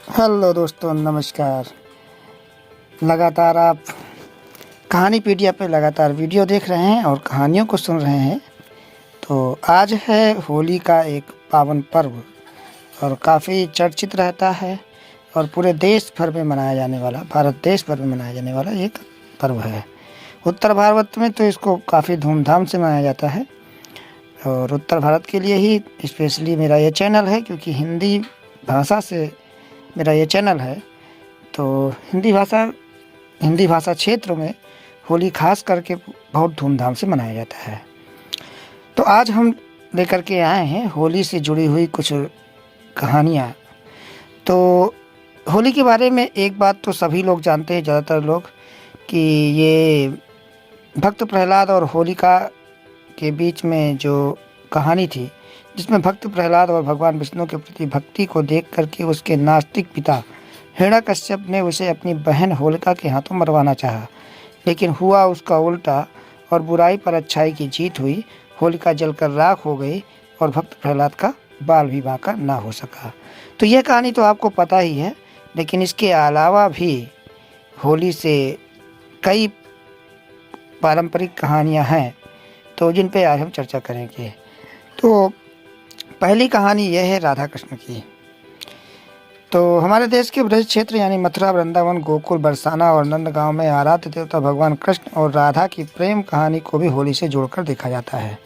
Hello दोस्तों, नमस्कार। लगातार आप कहानी पीडिया पे लगातार वीडियो देख रहे हैं और कहानियों को सुन रहे हैं। तो आज है होली का एक पावन पर्व और काफ़ी चर्चित रहता है और पूरे देश भर में मनाया जाने वाला, भारत देश भर में मनाया जाने वाला एक पर्व है। उत्तर भारत में तो इसको काफ़ी धूमधाम से मनाया जाता है और उत्तर भारत के लिए ही स्पेशली मेरा ये चैनल है, क्योंकि हिंदी भाषा से मेरा ये चैनल है। तो हिंदी भाषा क्षेत्र में होली खास करके बहुत धूमधाम से मनाया जाता है। तो आज हम लेकर के आए हैं होली से जुड़ी हुई कुछ कहानियाँ। तो होली के बारे में एक बात तो सभी लोग जानते हैं, ज़्यादातर लोग, कि ये भक्त प्रहलाद और होलिका के बीच में जो कहानी थी, जिसमें भक्त प्रहलाद और भगवान विष्णु के प्रति भक्ति को देख करके उसके नास्तिक पिता हिरण्यकश्यप ने उसे अपनी बहन होलिका के हाथों मरवाना चाहा, लेकिन हुआ उसका उल्टा और बुराई पर अच्छाई की जीत हुई। होलिका जलकर राख हो गई और भक्त प्रहलाद का बाल विवाह का ना हो सका। तो यह कहानी तो आपको पता ही है, लेकिन इसके अलावा भी होली से कई पारंपरिक कहानियाँ हैं, तो जिन पे आज हम चर्चा करेंगे। तो पहली कहानी यह है राधा कृष्ण की। तो हमारे देश के ब्रज क्षेत्र यानी मथुरा, वृंदावन, गोकुल, बरसाना और नंदगांव में आराध्य देवता भगवान कृष्ण और राधा की प्रेम कहानी को भी होली से जोड़कर देखा जाता है।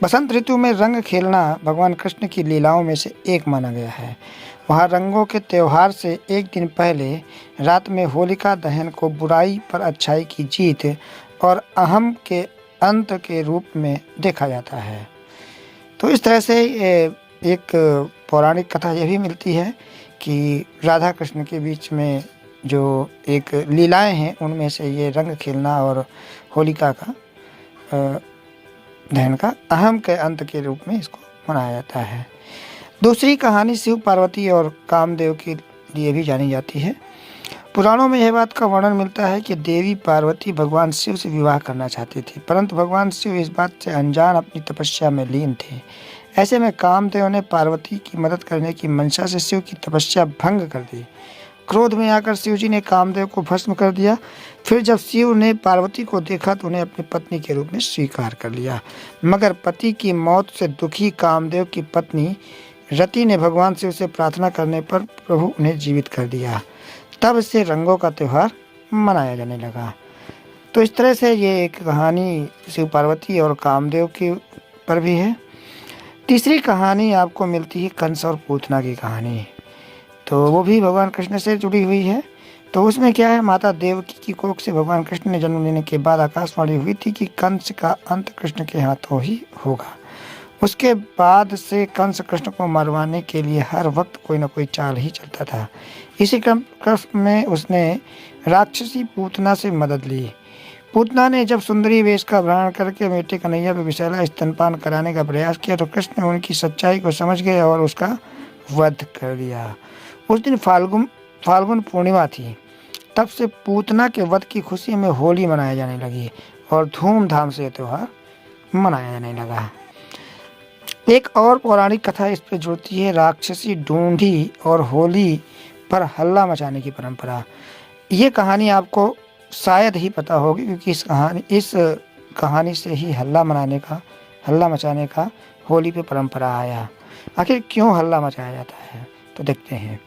बसंत ऋतु में रंग खेलना भगवान कृष्ण की लीलाओं में से एक माना गया है। वहाँ रंगों के त्योहार से एक दिन पहले रात में होलिका दहन को बुराई पर अच्छाई की जीत और अहम के अंत के रूप में देखा जाता है। तो इस तरह से एक पौराणिक कथा यह भी मिलती है कि राधा कृष्ण के बीच में जो एक लीलाएं हैं, उनमें से ये रंग खेलना और होलिका का दहन का अहम के अंत के रूप में इसको मनाया जाता है। दूसरी कहानी शिव पार्वती और कामदेव के लिए भी जानी जाती है। पुराणों में यह बात का वर्णन मिलता है कि देवी पार्वती भगवान शिव से विवाह करना चाहती थी, परंतु भगवान शिव इस बात से अनजान अपनी तपस्या में लीन थे। ऐसे में कामदेव ने पार्वती की मदद करने की मंशा से शिव की तपस्या भंग कर दी। क्रोध में आकर शिव जी ने कामदेव को भस्म कर दिया। फिर जब शिव ने पार्वती को देखा तो उन्हें अपनी पत्नी के रूप में स्वीकार कर लिया। मगर पति की मौत से दुखी कामदेव की पत्नी रति ने भगवान शिव से प्रार्थना करने पर प्रभु उन्हें जीवित कर दिया। तब से रंगों का त्यौहार मनाया जाने लगा। तो इस तरह से ये एक कहानी शिव पार्वती और कामदेव के पर भी है। तीसरी कहानी आपको मिलती है कंस और पूतना की कहानी। तो वो भी भगवान कृष्ण से जुड़ी हुई है। तो उसमें क्या है, माता देवकी की कोख से भगवान कृष्ण ने जन्म लेने के बाद आकाशवाणी हुई थी कि कंस का अंत कृष्ण के हाथों ही होगा। उसके बाद से कंस कृष्ण को मरवाने के लिए हर वक्त कोई ना कोई चाल ही चलता था। इसी क्रम में उसने राक्षसी पूतना से मदद ली। पूतना ने जब सुंदरी वेश का धारण करके बेटे कन्हैया पर विषैला स्तनपान कराने का प्रयास किया तो कृष्ण उनकी सच्चाई को समझ गए और उसका वध कर दिया। उस दिन फाल्गुन पूर्णिमा थी। तब से पूतना के वध की खुशी में होली मनाई जाने लगी और धूमधाम से त्यौहार मनाया जाने लगा। एक और पौराणिक कथा इस पर जुड़ती है, राक्षसी ढूंढी और होली पर हल्ला मचाने की परंपरा। ये कहानी आपको शायद ही पता होगी, क्योंकि इस कहानी से ही हल्ला मचाने का होली पे परंपरा आया। आखिर क्यों हल्ला मचाया जाता है, तो देखते हैं।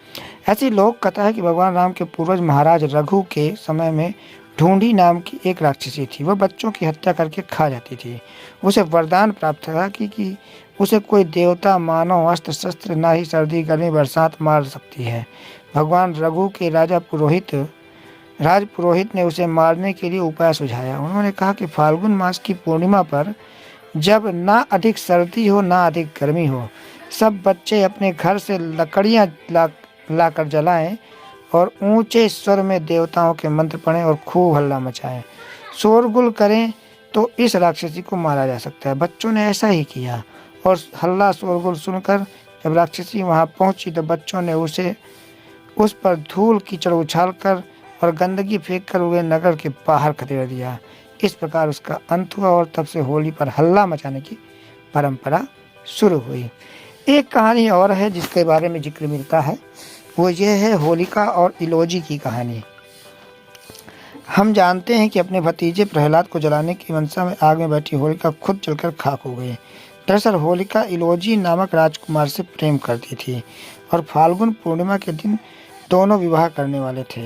ऐसी लोक कथा है कि भगवान राम के पूर्वज महाराज रघु के समय में ढूंढी नाम की एक राक्षसी थी। वह बच्चों की हत्या करके खा जाती थी। उसे वरदान प्राप्त था कि उसे कोई देवता, मानव, अस्त्र शस्त्र, ना ही सर्दी, गर्मी, बरसात मार सकती है। भगवान रघु के राज पुरोहित ने उसे मारने के लिए उपाय सुझाया। उन्होंने कहा कि फाल्गुन मास की पूर्णिमा पर जब ना अधिक सर्दी हो ना अधिक गर्मी हो, सब बच्चे अपने घर से लकड़ियां लाकर जलाएं और ऊंचे स्वर में देवताओं के मंत्र पढ़ें और खूब हल्ला मचाएं, शोरगुल करें तो इस राक्षसी को मारा जा सकता है। बच्चों ने ऐसा ही किया और हल्ला शोरगुल सुनकर जब राक्षसी वहां पहुंची तो बच्चों ने उस पर धूल कीचड़ उछालकर और गंदगी फेंककर उसे नगर के बाहर खदेड़ दिया। इस प्रकार उसका अंत हुआ और तब से होली पर हल्ला मचाने की परंपरा शुरू हुई। एक कहानी और है जिसके बारे में जिक्र मिलता है वो ये है होलिका और इलोजी की कहानी। हम जानते हैं कि अपने भतीजे प्रहलाद को जलाने की मंशा में आग में बैठी होलिका खुद जलकर खाक हो गई। दरअसल होलिका इलोजी नामक राजकुमार से प्रेम करती थी और फाल्गुन पूर्णिमा के दिन दोनों विवाह करने वाले थे।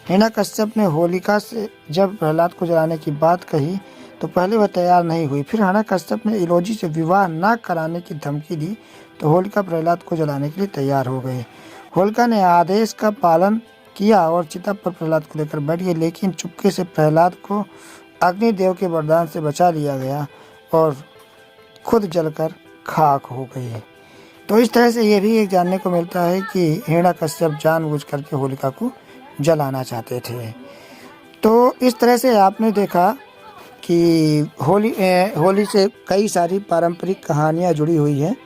हिरण्यकश्यप ने होलिका से जब प्रहलाद को जलाने की बात कही तो पहले वह तैयार नहीं हुई। फिर हिरण्यकश्यप ने इलोजी से विवाह न कराने की धमकी दी तो होलिका प्रहलाद को जलाने के लिए तैयार हो गई। होलिका ने आदेश का पालन किया और चिता पर प्रहलाद को लेकर बैठ गई, लेकिन चुपके से प्रहलाद को अग्निदेव के वरदान से बचा लिया गया और खुद जलकर खाक हो गई। तो इस तरह से ये भी एक जानने को मिलता है कि हिरण्यकश्यप जानबूझ करके होलिका को जलाना चाहते थे। तो इस तरह से आपने देखा कि होली से कई सारी पारंपरिक कहानियाँ जुड़ी हुई हैं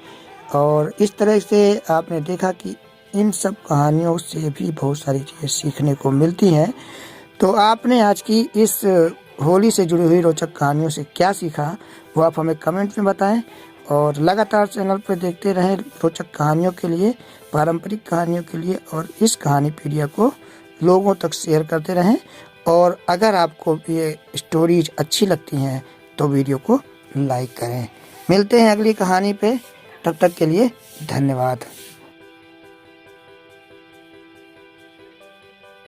और इस तरह से आपने देखा कि इन सब कहानियों से भी बहुत सारी चीज़ें सीखने को मिलती हैं। तो आपने आज की इस होली से जुड़ी हुई रोचक कहानियों से क्या सीखा वो आप हमें कमेंट में बताएं और लगातार चैनल पर देखते रहें रोचक कहानियों के लिए, पारंपरिक कहानियों के लिए, और इस कहानी पीडिया को लोगों तक शेयर करते रहें। और अगर आपको ये स्टोरीज अच्छी लगती हैं तो वीडियो को लाइक करें। मिलते हैं अगली कहानी पे, तब तक के लिए धन्यवाद।